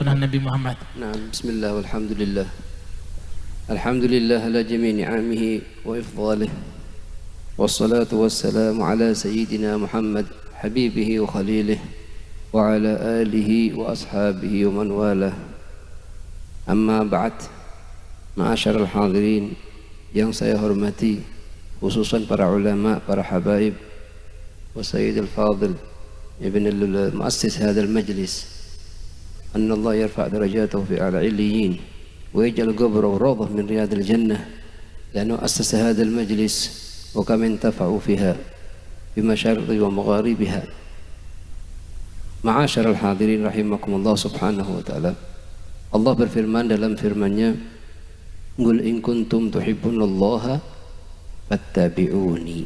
sunnah Nabi Muhammad. Nah, bismillah walhamdulillah. Alhamdulillah ala jami' ni'amihi wa ifdalih. Wassalatu wassalamu ala sayyidina Muhammad habibihi wa khalilih wa ala alihi wa ashabihi wa man walah. Amma ba'd. Ma'asyiral hadirin yang saya hormati, khususan para ulama, para habaib wa sayyidil fadil ibn al-muassis hadal majlis, anna Allah yarfa' darajatahu fi a'la 'illiyyin wa yaj'al qabrahu rawdah min riyadil jannah, li'annahu assasa hadal majlis wa kam intafa'u fiha bi masyariqi wa magharibiha. Ma'asyiral hadirin rahimakumullah subhanahu wa ta'ala. Allah berfirman dalam firman-Nya, "Qul in kuntum tuhibbunallaha fattabi'uni."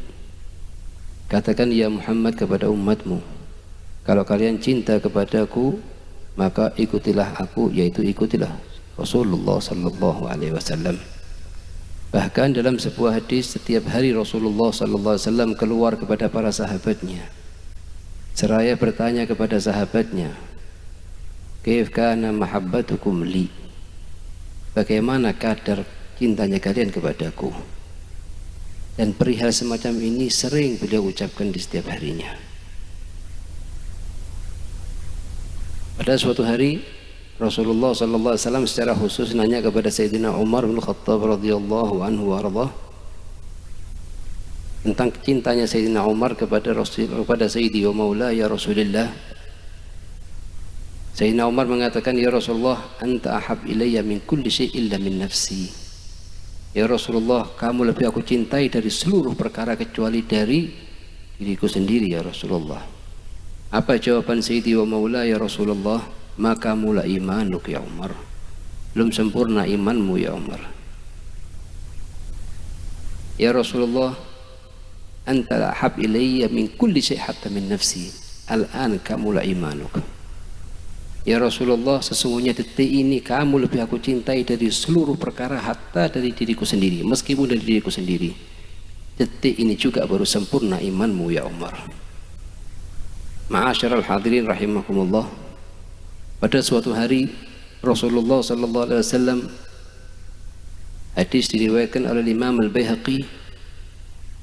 Katakan ya Muhammad kepada umatmu, kalau kalian cinta kepadaku, maka ikutilah aku, yaitu ikutilah Rasulullah sallallahu alaihi wasallam. Bahkan dalam sebuah hadis, setiap hari Rasulullah sallallahu alaihi wasallam keluar kepada para sahabatnya, seraya bertanya kepada sahabatnya, "Kaif kana mahabbatukum li?" Bagaimana kadar cintanya kalian kepadaku? Dan perihal semacam ini sering beliau ucapkan di setiap harinya. Pada suatu hari Rasulullah sallallahu alaihi wasallam secara khusus nanya kepada Sayyidina Umar bin Khattab radhiyallahu anhu warḍah tentang cintanya Sayyidina Umar kepada Sayyidi wa Maula ya Rasulullah. Sayyidina Umar mengatakan, "Ya Rasulullah, anta ahab ilayya min kulli syai' illa min nafsi." Ya Rasulullah, kamu lebih aku cintai dari seluruh perkara kecuali dari diriku sendiri ya Rasulullah. Apa jawaban Sayyidi wa Maula ya Rasulullah? Maka mula imanuk ya Umar. Belum sempurna imanmu ya Umar. Ya Rasulullah, anta ahab ilayya min kulli syai' hatta min nafsi. Al-an kamula imanuk. Ya Rasulullah, sesungguhnya detik ini kamu lebih aku cintai dari seluruh perkara, hatta dari diriku sendiri, meskipun dari diriku sendiri. Detik ini juga baru sempurna imanmu ya Umar. Ma'asyiral hadirin rahimakumullah. Pada suatu hari Rasulullah sallallahu alaihi wasallam, hadis diriwayatkan oleh Imam Al-Baihaqi,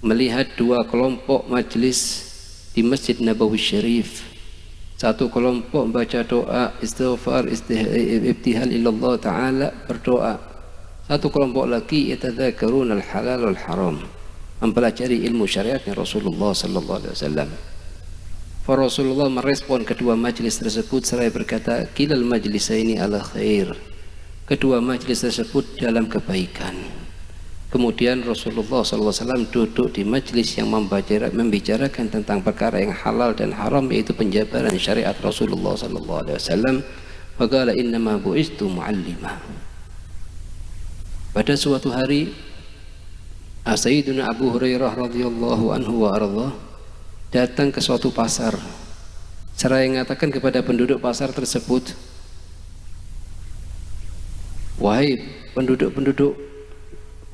melihat dua kelompok majlis di Masjid Nabawi Syarif. Satu kelompok baca doa istighfar ibtihal ilallah ta'ala, berdoa. Satu kelompok lagi yatadzakarun al-halal wal haram, mempelajari ilmu syariatnya Rasulullah sallallahu alaihi wasallam. Rasulullah merespon kedua majlis tersebut seraya berkata, "Kilal majlisaini ala khair." Kedua majlis tersebut dalam kebaikan. Kemudian Rasulullah SAW duduk di majlis yang membicarakan tentang perkara yang halal dan haram, yaitu penjabaran syariat Rasulullah SAW. Faqala innama bu'istu mu'allima. Pada suatu hari Sayyidina Abu Hurairah radhiyallahu anhu wa ardhah datang ke suatu pasar, seraya mengatakan kepada penduduk pasar tersebut, "Wahai penduduk-penduduk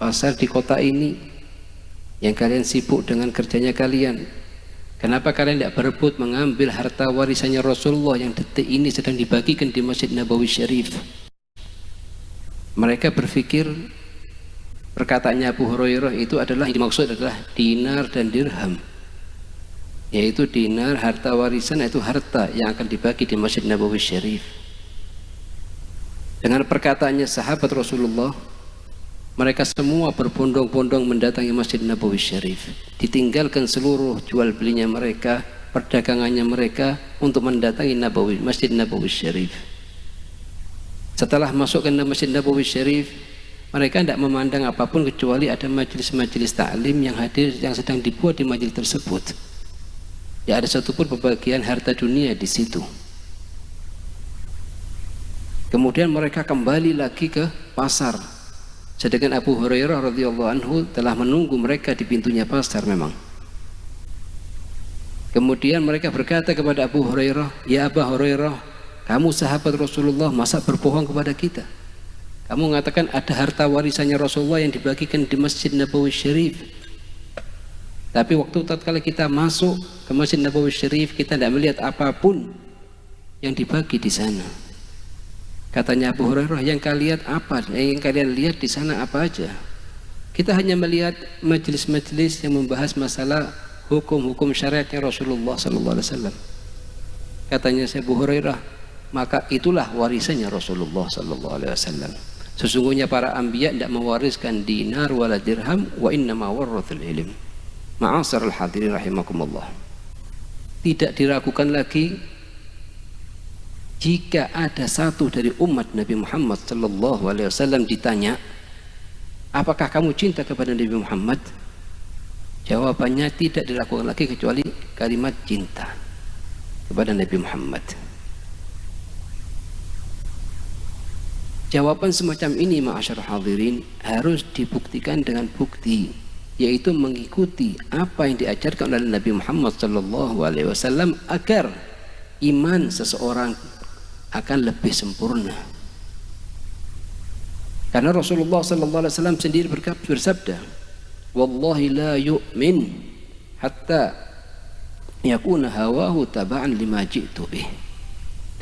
pasar di kota ini yang kalian sibuk dengan kerjanya kalian, kenapa kalian tidak berebut mengambil harta warisannya Rasulullah yang detik ini sedang dibagikan di Masjid Nabawi Syarif?" Mereka berpikir perkataannya Abu Hurairah itu adalah, yang dimaksud adalah dinar dan dirham, yaitu dinar harta warisan, yaitu harta yang akan dibagi di Masjid Nabawi Syarif. Dengan perkataannya sahabat Rasulullah, mereka semua berbondong-bondong mendatangi Masjid Nabawi Syarif, ditinggalkan seluruh jual belinya mereka, perdagangannya mereka, untuk mendatangi Masjid Nabawi Syarif. Setelah masuk ke Masjid Nabawi Syarif, mereka tidak memandang apapun kecuali ada majelis-majelis ta'lim yang hadir, yang sedang dibuat di majelis tersebut. Tidak ada satupun pembagian harta dunia di situ. Kemudian mereka kembali lagi ke pasar, sedangkan Abu Hurairah radhiyallahu anhu telah menunggu mereka di pintunya pasar memang. Kemudian mereka berkata kepada Abu Hurairah, "Ya Abu Hurairah, kamu sahabat Rasulullah, masa berbohong kepada kita? Kamu mengatakan ada harta warisannya Rasulullah yang dibagikan di Masjid Nabawi Syarif. Tapi waktu tatkala kita masuk ke Masjid Nabawi Syarif, kita tidak melihat apapun yang dibagi di sana. Katanya Abu Hurairah, yang kalian apa? Yang kalian lihat di sana apa aja? Kita hanya melihat majelis-majelis yang membahas masalah hukum-hukum syariatnya Rasulullah sallallahu alaihi wasallam. Katanya Abu Hurairah, maka itulah warisannya Rasulullah sallallahu alaihi wasallam. Sesungguhnya para anbiya tidak mewariskan dinar wala dirham, wa inna ma warathul ilm. Ma'asyiral hadirin rahimakumullah. Tidak diragukan lagi jika ada satu dari umat Nabi Muhammad sallallahu alaihi wasallam ditanya, apakah kamu cinta kepada Nabi Muhammad? Jawabannya tidak dilakukan lagi kecuali kalimat cinta kepada Nabi Muhammad. Jawaban semacam ini ma'asyarul hadirin harus dibuktikan dengan bukti, yaitu mengikuti apa yang diajarkan oleh Nabi Muhammad sallallahu alaihi wasallam agar iman seseorang akan lebih sempurna. Karena Rasulullah sallallahu alaihi wasallam sendiri bersabda, wallahi la yu'min hatta yakuna hawahu taba'an lima ji'tu bih.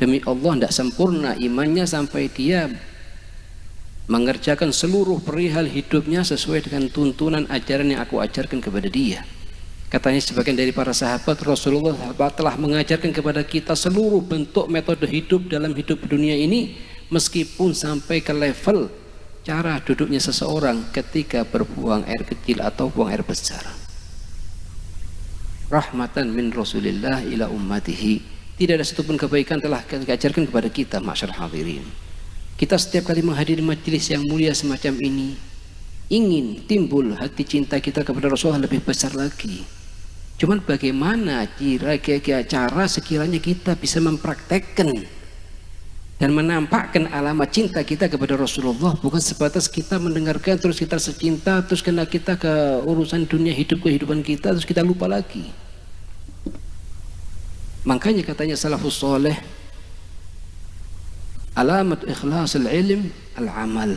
Demi Allah, tidak sempurna imannya sampai dia mengerjakan seluruh perihal hidupnya sesuai dengan tuntunan ajaran yang aku ajarkan kepada dia. Katanya sebagian dari para sahabat, Rasulullah telah mengajarkan kepada kita seluruh bentuk metode hidup dalam hidup dunia ini, meskipun sampai ke level cara duduknya seseorang ketika berbuang air kecil atau buang air besar. Rahmatan min Rasulillah ila ummatihi. Tidak ada satupun kebaikan telah diajarkan kepada kita, ma'asyar hadirin. Kita setiap kali menghadiri majelis yang mulia semacam ini, ingin timbul hati cinta kita kepada Rasulullah lebih besar lagi. Cuman bagaimana kira-kira cara sekiranya kita bisa mempraktekkan dan menampakkan alamat cinta kita kepada Rasulullah, bukan sebatas kita mendengarkan terus kita secinta, terus kena kita ke urusan dunia hidup kehidupan kita, terus kita lupa lagi. Makanya katanya salafus soleh, alamat ikhlasul ilm al-amal.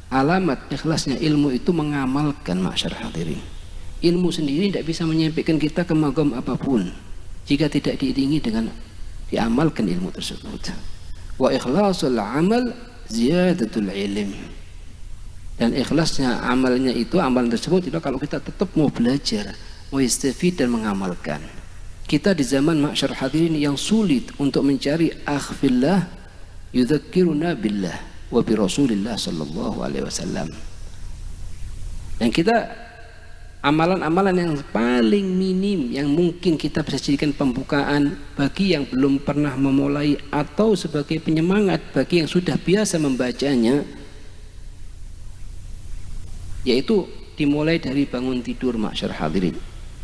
Alamat ikhlasnya ilmu itu mengamalkan, ma'asyar hadirin. Ilmu sendiri tidak bisa menyampaikan kita ke maqam apapun jika tidak diiringi dengan diamalkan ilmu tersebut. Wa ikhlasul amal ziyadatul ilm. Dan ikhlasnya amalnya itu, amalan tersebut itu kalau kita tetap mau belajar, mau istafid dan mengamalkan. Kita di zaman ma'asyar hadirin yang sulit untuk mencari akhfillah yudzakkiruna billah wa bi Rasulillah sallallahu alaihi wasallam. Dan kita amalan-amalan yang paling minim yang mungkin kita bisa jadikan pembukaan bagi yang belum pernah memulai atau sebagai penyemangat bagi yang sudah biasa membacanya, yaitu dimulai dari bangun tidur, ma'asyar hadirin.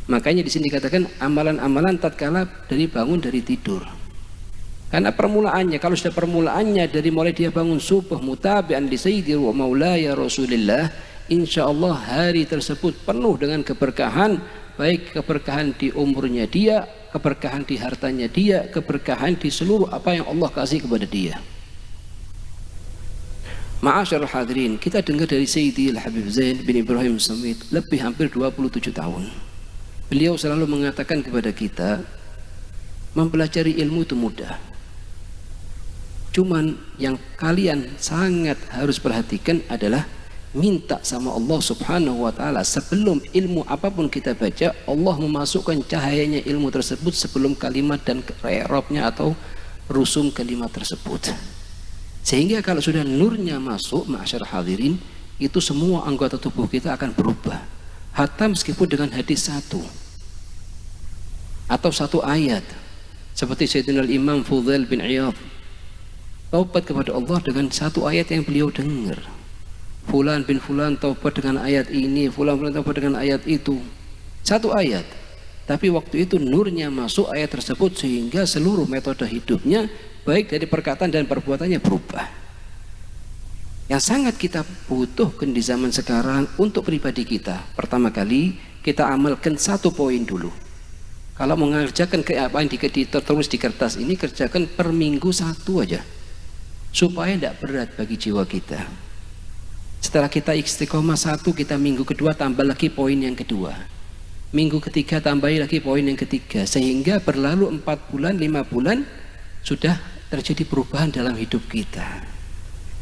Makanya di sini dikatakan amalan-amalan tatkala dari bangun dari tidur. Karena permulaannya, kalau sudah permulaannya dari mulai dia bangun subuh mutabi'an li sayyidi wa maulaya Rasulillah, insya Allah hari tersebut penuh dengan keberkahan, baik keberkahan di umurnya dia, keberkahan di hartanya dia, keberkahan di seluruh apa yang Allah kasih kepada dia. Ma'asyarul hadirin, kita dengar dari Sayyidi Al-Habib Zain bin Ibrahim Samit lebih hampir 27 tahun. Beliau selalu mengatakan kepada kita, mempelajari ilmu itu mudah. Cuman yang kalian sangat harus perhatikan adalah minta sama Allah subhanahu wa ta'ala sebelum ilmu apapun kita baca, Allah memasukkan cahayanya ilmu tersebut sebelum kalimat dan i'rabnya atau rusum kalimat tersebut, sehingga kalau sudah nurnya masuk, ma'asyar hadirin, itu semua anggota tubuh kita akan berubah, hatta meskipun dengan hadis satu atau satu ayat, seperti Sayyidina Imam Fudail bin Iyad taubat kepada Allah dengan satu ayat yang beliau dengar. Fulan bin Fulan taubat dengan ayat ini, Fulan taubat dengan ayat itu. Satu ayat. Tapi waktu itu nurnya masuk ayat tersebut sehingga seluruh metode hidupnya baik dari perkataan dan perbuatannya berubah. Yang sangat kita butuhkan di zaman sekarang untuk pribadi kita, pertama kali kita amalkan satu poin dulu. Kalau mengerjakan apa yang tertulis di kertas ini, kerjakan per minggu satu aja, supaya tidak berat bagi jiwa kita. Setelah kita istiqomah satu, kita minggu kedua tambah lagi poin yang kedua, minggu ketiga tambahi lagi poin yang ketiga, sehingga berlalu 4 bulan 5 bulan sudah terjadi perubahan dalam hidup kita.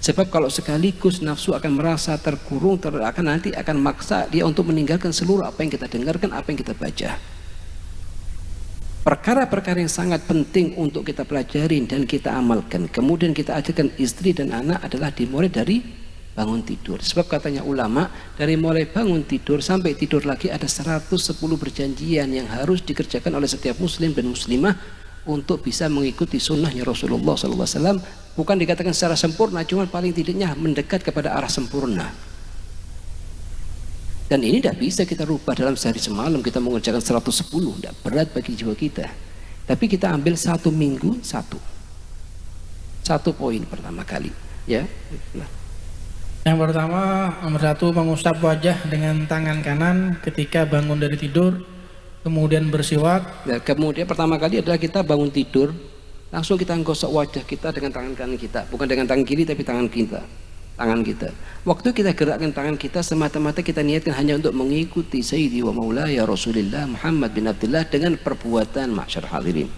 Sebab kalau sekaligus nafsu akan merasa terkurung, nanti akan maksa dia untuk meninggalkan seluruh apa yang kita dengarkan, apa yang kita baca. Perkara-perkara yang sangat penting untuk kita pelajarin dan kita amalkan, kemudian kita ajarkan istri dan anak adalah dimulai dari bangun tidur. Sebab katanya ulama, dari mulai bangun tidur sampai tidur lagi ada 110 perjanjian yang harus dikerjakan oleh setiap muslim dan muslimah untuk bisa mengikuti sunnahnya Rasulullah SAW. Bukan dikatakan secara sempurna, cuma paling tidaknya mendekat kepada arah sempurna. Dan ini tidak bisa kita rubah dalam sehari semalam. Kita mengerjakan 110, tidak berat bagi jiwa kita. Tapi kita ambil 1 minggu satu poin pertama kali, ya. Yang pertama, nomor 1, mengusap wajah dengan tangan kanan ketika bangun dari tidur, kemudian bersiwak. Nah, kemudian pertama kali adalah kita bangun tidur, langsung kita gosok wajah kita dengan tangan kanan kita, bukan dengan tangan kiri tapi tangan kita. Waktu kita gerakkan tangan kita, semata-mata kita niatkan hanya untuk mengikuti Sayyidi wa Maulaya Rasulullah Muhammad bin Abdullah dengan perbuatan, ma'syar hadirin.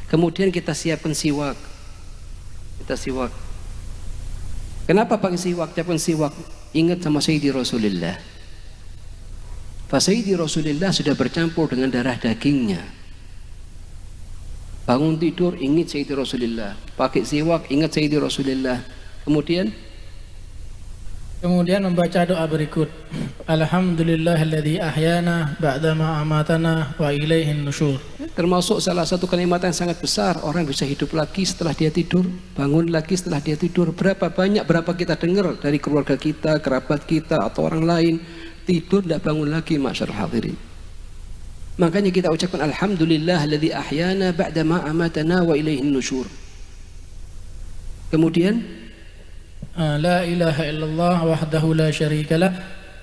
Kemudian kita siapkan siwak. Kenapa pakai siwak? Siapkan siwak. Ingat sama Sayyidi Rasulullah. Sayyidi Rasulullah sudah bercampur dengan darah dagingnya. Bangun tidur ingat Sayyidi Rasulullah. Pakai siwak ingat Sayyidi Rasulullah. Kemudian membaca doa berikut. Alhamdulillahilladzi ahyana ba'dama amatana wa ilaihin nusyur. Termasuk salah satu kalimat yang sangat besar, orang bisa hidup lagi setelah dia tidur, bangun lagi setelah dia tidur. Berapa kita dengar dari keluarga kita, kerabat kita atau orang lain tidur tidak bangun lagi, ma'syarul hadirin. Makanya kita ucapkan alhamdulillahilladzi ahyana ba'dama amatana wa ilaihin nusyur. Kemudian La ilaha illallah wahdahu la syarika lah,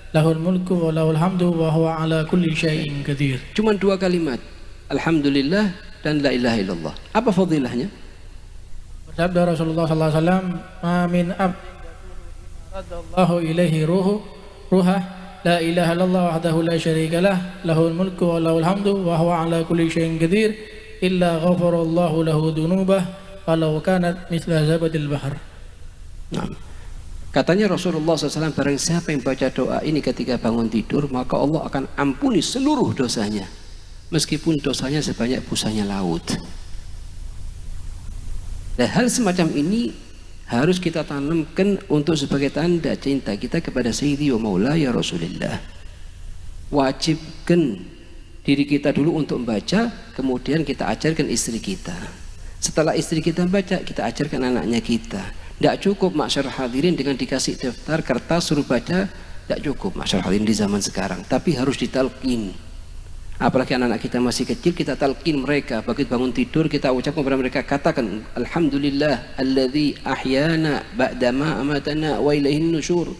lahul mulku wa lahul hamdu wa huwa ala kulli syai'in qadir. Cuma 2 kalimat, alhamdulillah dan la ilaha illallah. Apa fadilahnya? Bersabda Rasulullah sallallahu alaihi wasallam, "Ma min abdin radallahu ilaihi ruhah la ilaha illallah wahdahu la syarika lah, lahul mulku wa lahul hamdu wa huwa ala kulli syai'in qadir, illa ghafarallahu lahu dzunubah walau kanat mithla zabadil bahr." Nah, katanya Rasulullah SAW, barang siapa yang baca doa ini ketika bangun tidur, maka Allah akan ampuni seluruh dosanya, meskipun dosanya sebanyak busanya laut. Dan hal semacam ini harus kita tanamkan untuk sebagai tanda cinta kita kepada Sayyidi wa Maulaya Rasulullah. Wajibkan diri kita dulu untuk membaca, kemudian kita ajarkan istri kita. Setelah istri kita baca, kita ajarkan anaknya kita. Tidak cukup, ma'syar hadirin, dengan dikasih daftar kertas suruh baca, tidak cukup, ma'syar hadirin, di zaman sekarang. Tapi harus ditalkin. Apalagi anak-anak kita masih kecil, kita talkin mereka. Begitu bangun tidur, kita ucapkan kepada mereka, katakan alhamdulillah alladzi ahyana ba'dama amatana wa ilaihin nusyur.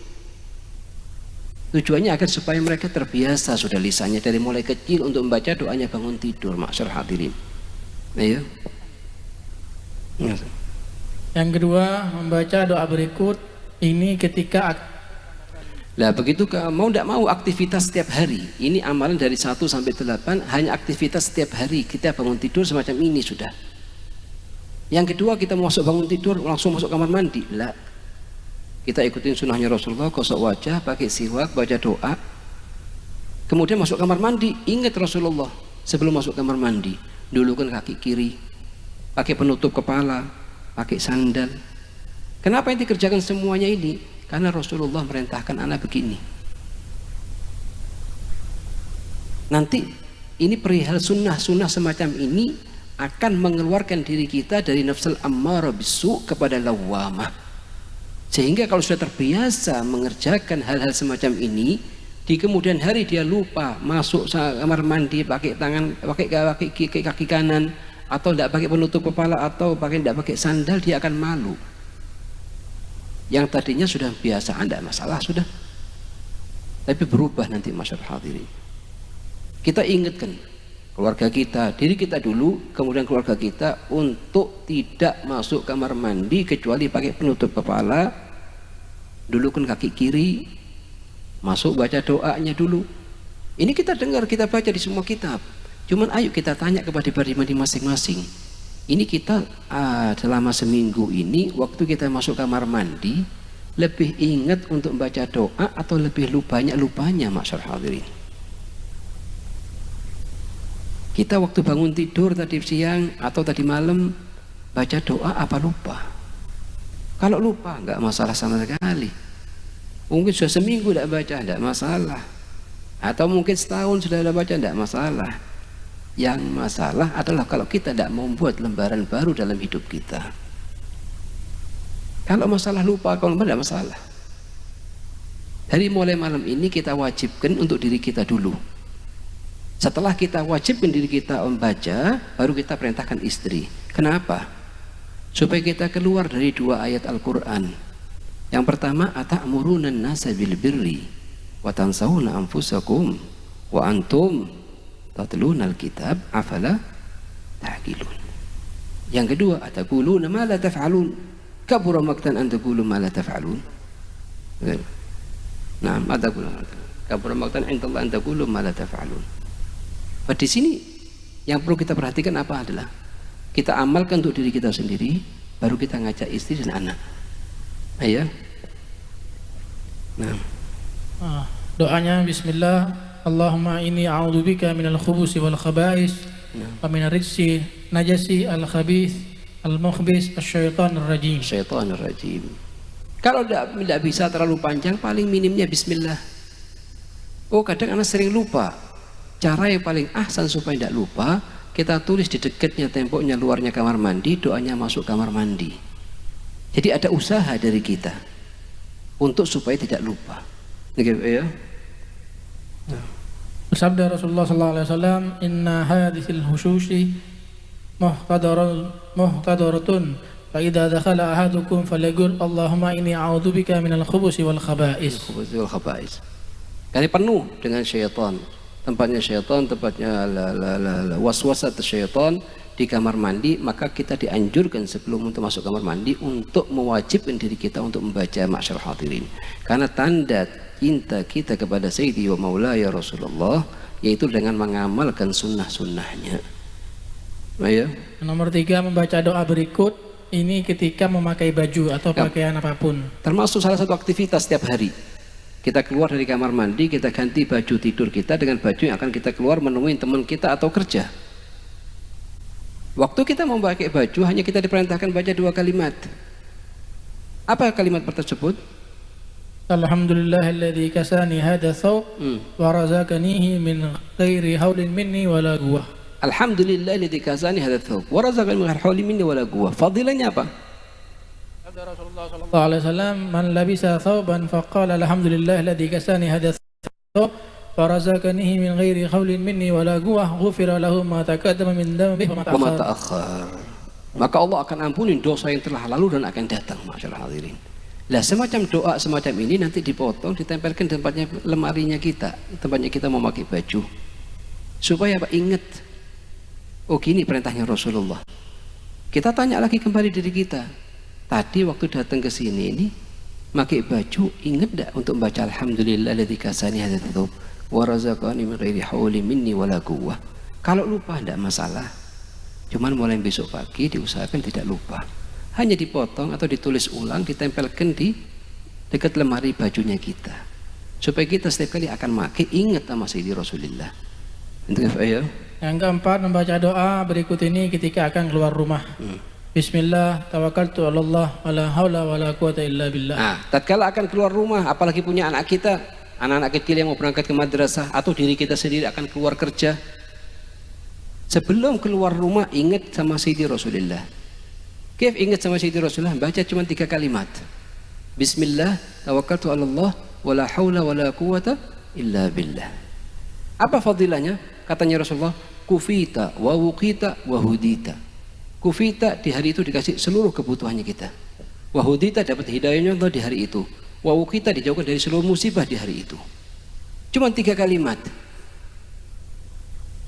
Tujuannya agar supaya mereka terbiasa sudah lisannya dari mulai kecil untuk membaca doanya bangun tidur, ma'syar hadirin. Ayo. Yang kedua, membaca doa berikut ini ketika begitu mau tidak mau aktivitas setiap hari. Ini amalan dari 1 sampai 8, hanya aktivitas setiap hari. Kita bangun tidur semacam ini sudah. Yang kedua, kita masuk bangun tidur langsung masuk kamar mandi. Kita ikutin sunnahnya Rasulullah, gosok wajah, pakai siwak, baca doa. Kemudian masuk kamar mandi, ingat Rasulullah sebelum masuk kamar mandi, dulukan kaki kiri, pakai penutup kepala, pakai sandal. Kenapa yang dikerjakan semuanya ini? Karena Rasulullah merintahkan anak begini. Nanti ini perihal sunnah semacam ini akan mengeluarkan diri kita dari nafsul ammarah bisu kepada lawamah. Sehingga kalau sudah terbiasa mengerjakan hal-hal semacam ini, di kemudian hari dia lupa masuk kamar mandi pakai kaki kanan, atau tidak pakai penutup kepala, atau tidak pakai sandal, dia akan malu. Yang tadinya sudah biasa, tidak masalah sudah, tapi berubah nanti, masyarakat hadirin. Kita ingatkan keluarga kita, diri kita dulu, kemudian keluarga kita, untuk tidak masuk kamar mandi kecuali pakai penutup kepala, dulukan kaki kiri, masuk baca doanya dulu. Ini kita dengar, kita baca di semua kitab. Cuman ayo kita tanya kepada pribadi masing-masing. Ini kita selama seminggu ini, waktu kita masuk kamar mandi, lebih ingat untuk membaca doa atau lebih banyak lupanya, masyaallah hadirin? Kita waktu bangun tidur tadi siang atau tadi malam baca doa apa lupa? Kalau lupa nggak masalah sama sekali. Mungkin sudah seminggu tidak baca, tidak masalah. Atau mungkin setahun sudah tidak baca, tidak masalah. Yang masalah adalah kalau kita tidak mau membuat lembaran baru dalam hidup kita. Kalau masalah lupa, kalau tidak masalah. Dari mulai malam ini kita wajibkan untuk diri kita dulu. Setelah kita wajibkan diri kita membaca, baru kita perintahkan istri. Kenapa? Supaya kita keluar dari dua ayat Al-Quran. Yang pertama, atamuruna an-nasa bil birri wa tansawna anfusakum wa antum tatluna al-kitab afala ta'qilun. Yang kedua, ataquluna ma la taf'alun kabura maqtan an taqulu ma la taf'alun. Nah, ataquluna kabura maqtan inda Allah an taqulu ma la taf'alun. Di sini yang perlu kita perhatikan apa adalah kita amalkan untuk diri kita sendiri, baru kita ngajak istri dan anak. Ayo. Nah. Doanya Bismillah, Allahumma inni a'udzubika minal khubusi wal khaba'is wa minar rijsi najasi al khabith al mukhbis asyaitanir rajim. Syaitanir rajim. Kalau tidak bisa terlalu panjang, paling minimnya Bismillah. Oh, kadang anak sering lupa. Cara yang paling ahsan supaya tidak lupa, kita tulis di dekatnya temboknya luarnya kamar mandi, doanya masuk kamar mandi. Jadi ada usaha dari kita untuk supaya tidak lupa. Ya. Sabda Rasulullah sallallahu alaihi wasallam, inna hadithil hushushi muhtadaratun fa idza dakhala ahadukum falyaqul Allahumma inni a'udzubika minal khubusi wal khaba'is. Kali penuh dengan syaitan. Tempatnya syaitan, tempatnya waswasat syaitan di kamar mandi, maka kita dianjurkan sebelum untuk masuk kamar mandi untuk mewajibkan diri kita untuk membaca ma'syarul hadirin. Karena tanda cinta kita kepada Sayyidi wa Maulaya Rasulullah yaitu dengan mengamalkan sunnah-sunnahnya. Ayo. Nomor 3, membaca doa berikut ini ketika memakai baju atau pakaian apapun. Termasuk salah satu aktivitas setiap hari. Kita keluar dari kamar mandi, kita ganti baju tidur kita dengan baju yang akan kita keluar menemui teman kita atau kerja. Waktu kita mau pakai baju, hanya kita diperintahkan baca 2 kalimat. Apa kalimat tersebut? Alhamdulillahilladzi kasani hadha thawb wa razaqanihi min ghairi haulin minni wala quwwah. Alhamdulillahilladzi kasani hadha thawb wa razaqani min ghairi haulin minni wala quwwah. Fadilahnya apa? Rasulullah sallallahu alaihi wasallam, man labisa thawban faqala alhamdulillahilladzi kasani hadha thawb wa razaqanihi min ghairi haulin minni wala quwwah ghufira lahu ma taqaddama min dhanbihi wa ma ta'akhkhar. Maka Allah akan ampuni dosa yang telah lalu dan akan datang, masyaallah hadirin. Lah semacam doa semacam ini nanti dipotong, ditempelkan di tempatnya lemarinya kita, tempatnya kita memakai baju. Supaya apa? Ingat. Oh, gini perintahnya Rasulullah. Kita tanya lagi kembali diri kita. Tadi waktu datang ke sini ini pakai baju, ingat enggak untuk membaca alhamdulillahilladzi kasani hadza thawb wa razaqani min ghairi hauli minni wala quwwah. Kalau lupa enggak masalah. Cuman mulai besok pagi diusahakan tidak lupa. Hanya dipotong atau ditulis ulang, ditempelkan di dekat lemari bajunya kita. Supaya kita setiap kali akan pakai ingat sama Sayyidi Rasulullah. Yang keempat, membaca doa berikut ini ketika akan keluar rumah. Bismillah, tawakkaltu 'ala Allah, wala haula wala quwata illa billah. Nah, tatkala akan keluar rumah, apalagi punya anak kita, anak-anak kecil yang mau berangkat ke madrasah atau diri kita sendiri akan keluar kerja. Sebelum keluar rumah ingat sama Sayyidi Rasulullah. Kif ingat sama Sayyidi Rasulullah? Baca cuma 3 kalimat. Bismillah, tawakkaltu 'ala Allah, wala haula wala quwata illa billah. Apa fadilahnya? Katanya Rasulullah, kufita wa wuqita wa hudita. Kufita di hari itu dikasih seluruh kebutuhannya kita. Wahudita dapat hidayahnya Allah di hari itu. Wawukita dijauhkan dari seluruh musibah di hari itu. Cuma 3 kalimat.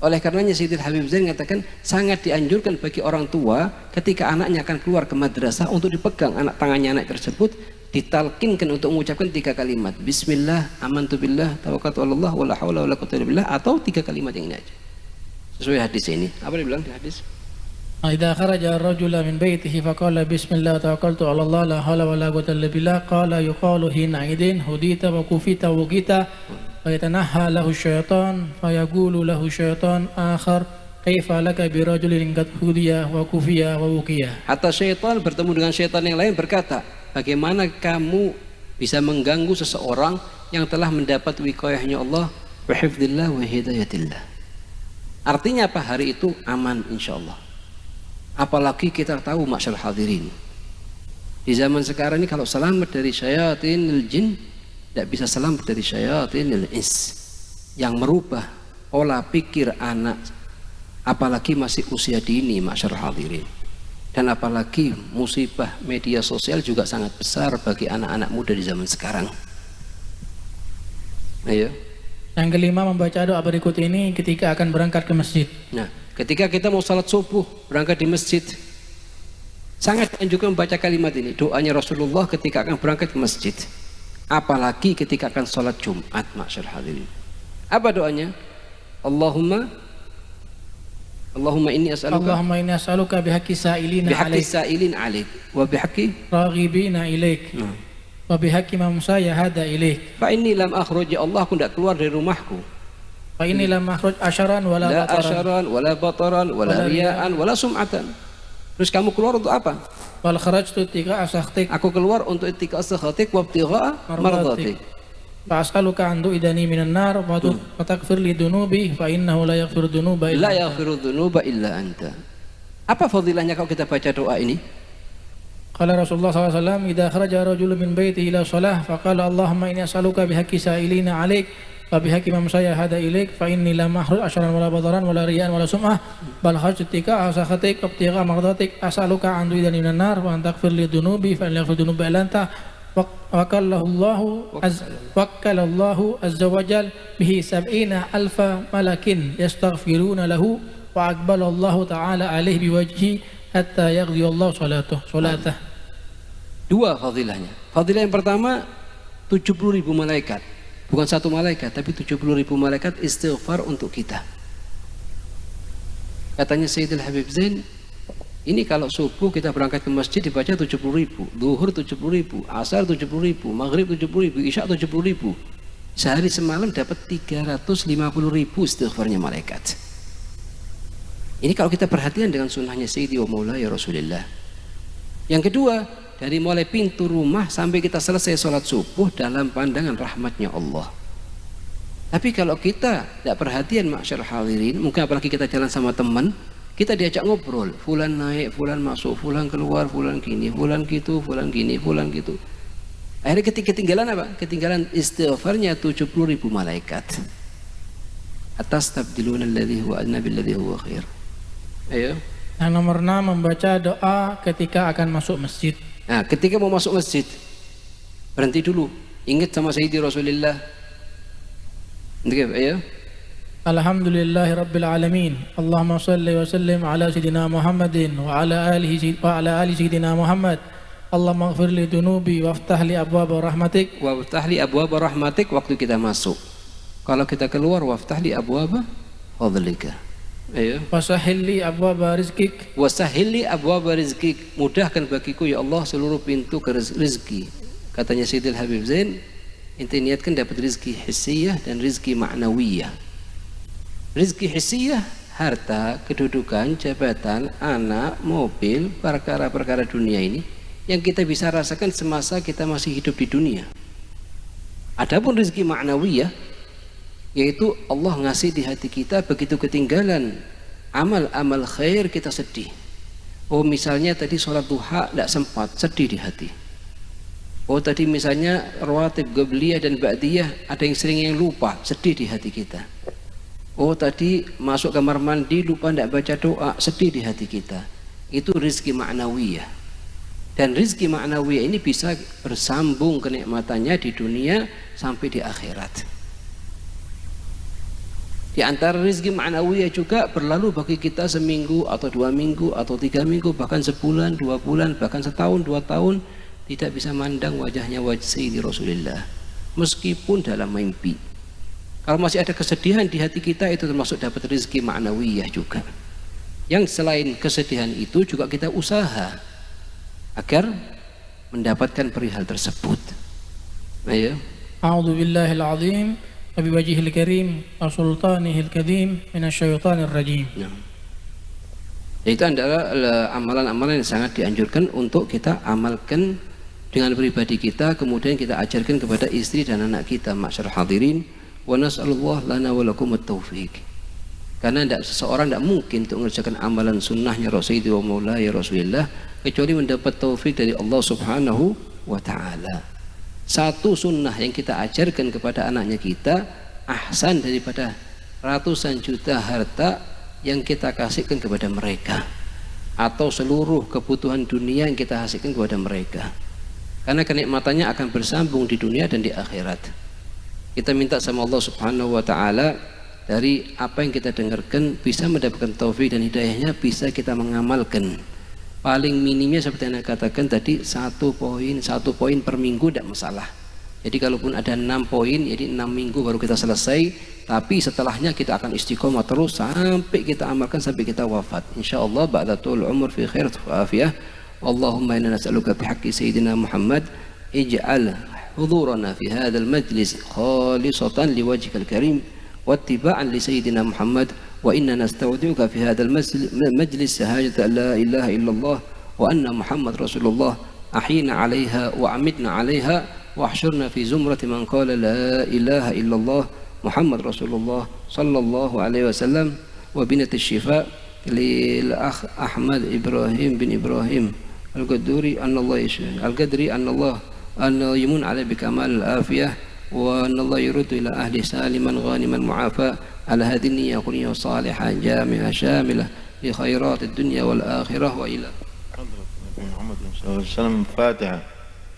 Oleh karenanya Sayyidil Habib Zain mengatakan sangat dianjurkan bagi orang tua ketika anaknya akan keluar ke madrasah untuk dipegang tangannya anak tersebut, ditalkinkan untuk mengucapkan 3 kalimat. Bismillah, amantu billah, tawakkaltu 'ala Allah, wala haula wala quwwata illa billah, atau 3 kalimat yang ini aja. Sesuai hadis ini. Apa dibilang di hadis? إذا خرج الرجل من بيته فقال بسم الله توكلت على الله لا حول ولا قوة إلا بالله قال يقال حينئذ هديت وكفيت ووقيت فيتنحى له الشيطان فيقول له الشيطان آخر كيف لك برجل قد هدي وكفي ووقي. Hatta syaitan bertemu dengan syaitan yang lain berkata, bagaimana kamu bisa mengganggu seseorang yang telah mendapat wiqayahnya Allah wa hifdzillah wa hidayatillah. Artinya apa? Hari itu aman insyaallah. Apalagi kita tahu masyaallah hadirin, di zaman sekarang ini kalau selamat dari syayatinil jin, tidak bisa selamat dari syayatinil ins yang merubah pola pikir anak, apalagi masih usia dini masyaallah hadirin. Dan apalagi musibah media sosial juga sangat besar bagi anak-anak muda di zaman sekarang. Ayo. Yang kelima, membaca doa berikut ini ketika akan berangkat ke masjid. Nah, ketika kita mau salat subuh berangkat di masjid, sangat dianjurkan membaca kalimat ini, doanya Rasulullah ketika akan berangkat ke masjid, apalagi ketika akan salat Jumat masyaallah hadirin. Apa doanya? Allahumma inni as'aluka bihaqqi sa'ilin 'alaik wa bihaqqi raghibina ilaik wa bihaqqi man sayahada ilaik fa inni lam akhruj, ya Allah aku tidak keluar dari rumahku, fa inni lam akhruj asharan wala bataran wala riya'an wala sum'atan. Terus kamu keluar untuk apa? Wal kharajtu tiqa asakhtik, aku keluar untuk tiqa asakhtik wa ibtigha'a mardatik. Fa as'aluka an tu'idani minan nar wa taghfir li dunubi fa innahu la yaghfiru dunuba illa anta. Apa fadilahnya kalau kita baca doa ini? Qala Rasulullah SAW, idza kharaja rajulun min baitihi ila shalah faqala Allahumma inni as'aluka bihaqqi sa'ilina 'alaik wa bihaqqi man sayahada ilaik fa inni lam akhruj asharan wala badaran wala riya'an wala sum'ah bal hajtika asakhatik ibtigha mardatik as'aluka an tu'idani minan nar wa an taghfir li dunubi fa innahu yaghfiru dunuba illa anta. Wakalallahu azza wa jal bihi sab'ina alfa malakin yastaghfiruna lahu wa aqbalallahu ta'ala alaihi biwajhi hatta yaghdiyallahu salatah. Dua fadilahnya. Fadilah yang pertama, 70.000 malaikat, bukan satu malaikat tapi 70.000 malaikat istighfar untuk kita. Katanya Sayyidil Habib Zain, ini kalau subuh kita berangkat ke masjid dibaca 70.000, zuhur 70.000, asar 70.000, maghrib 70.000, isya 70.000. Sehari semalam dapat 350.000 istighfarnya malaikat. Ini kalau kita perhatian dengan sunnahnya Sayyidi wa Maulaya Rasulullah. Yang kedua, dari mulai pintu rumah sampai kita selesai sholat subuh dalam pandangan rahmatnya Allah. Tapi kalau kita tidak perhatian masyaallah hadirin, mungkin apalagi kita jalan sama teman, kita diajak ngobrol, fulan naik, fulan masuk, fulan keluar, fulan gini, fulan gitu, fulan gini, fulan gitu. Akhirnya ketinggalan apa? Ketinggalan istighfarnya 70.000 malaikat. Atas tabdiluna alladhi huwa adna billadhi huwa khair. Ayo. Yang nomor 6, membaca doa ketika akan masuk masjid. Nah, ketika mau masuk masjid, berhenti dulu. Ingat sama Sayyidi Rasulullah. Ayo. Alhamdulillahi Rabbil Alamin. Allahumma salli wa sallim ala Sayyidina Muhammadin wa ala ali Sayyidina Muhammad. Allahumma ighfir li dunubi waftah li abwaaba rahmatik. Waftah li abwaaba rahmatik waktu kita masuk. Kalau kita keluar, waftah li abwaaba fadlika. Ayo. Wasahhil li abwaaba rizkik. Wasahhil li abwaaba rizkik. Mudahkan bagiku ya Allah seluruh pintu ke rezeki. Katanya Sayyidil Habib Zain, inti niatkan dapat rezeki hissiyah dan rezeki ma'nawiyah. Rizki hissiyah, harta, kedudukan, jabatan, anak, mobil, perkara-perkara dunia ini yang kita bisa rasakan semasa kita masih hidup di dunia. Adapun rizki ma'nawiyah, yaitu Allah ngasih di hati kita, begitu ketinggalan amal-amal khair kita sedih. Oh misalnya tadi sholat duha tidak sempat, sedih di hati. Oh tadi misalnya rawatib qabliyah dan ba'diyah ada yang sering yang lupa, sedih di hati kita. Oh tadi masuk kamar mandi lupa tidak baca doa, sedih di hati kita. Itu rizki ma'nawiyah. Dan rizki ma'nawiyah ini bisa bersambung kenikmatannya di dunia sampai di akhirat. Di antara rizki ma'nawiyah juga berlalu bagi kita seminggu atau 2 minggu atau 3 minggu, bahkan sebulan, 2 bulan, bahkan setahun, 2 tahun tidak bisa mandang wajahnya Sayyidi Rasulullah meskipun dalam mimpi. Kalau masih ada kesedihan di hati kita, itu termasuk dapat rezeki ma'nawiyah juga. Yang selain kesedihan itu juga kita usaha agar mendapatkan perihal tersebut. Ayo. A'udzu billahil azim wa bi wajhihil karim wa sultanihil kadim minasyaitonir rajim. Nah. Itu adalah amalan-amalan yang sangat dianjurkan untuk kita amalkan dengan pribadi kita, kemudian kita ajarkan kepada istri dan anak kita. Ma'syarul hadirin, wa nas'alullah lana wa lakum at-taufiq. Karena seseorang tidak mungkin untuk mengerjakan amalan sunnahnya Rasulullah wa maulaya Rasulullah kecuali mendapat taufik dari Allah Subhanahu wa ta'ala. Satu sunnah yang kita ajarkan kepada anaknya kita ahsan daripada ratusan juta harta yang kita kasihkan kepada mereka, atau seluruh kebutuhan dunia yang kita hasilkan kepada mereka, karena kenikmatannya akan bersambung di dunia dan di akhirat. Kita minta sama Allah Subhanahu wa ta'ala dari apa yang kita dengarkan bisa mendapatkan taufik dan hidayahnya, bisa kita mengamalkan. Paling minimnya seperti yang saya katakan tadi, satu poin per minggu tidak masalah. Jadi kalaupun ada 6 poin, jadi 6 minggu baru kita selesai, tapi setelahnya kita akan istiqomah terus sampai kita amalkan sampai kita wafat. Insyaallah ba'da tul umur fi khair wa afiyah. Allahumma inna nas'aluka bihaqqi sayyidina Muhammad ij'al hudurana fi hadzal majlis khalisatan liwajhikal karim wattiba'an li sayyidina Muhammad wa inna nastaudiuka fi hadzal majlis shahadatu la ilaha illallah wa anna Muhammad Rasulullah ahina 'alaiha wa amitna 'alaiha واحشرنا في زمرة من قال لا إله إلا الله محمد رسول الله صلى الله عليه وسلم وبنة الشفاء للأخ أحمد إبراهيم بن إبراهيم القدري أن الله أن يمن عليه بكمال العافية وأن الله يرد إلى أهل سالما غانما معافى على هذه النية كنية صالحة جامعة شاملة لخيرات الدنيا والآخرة وإلى محمد صلى الله عليه وسلم. فاتحة.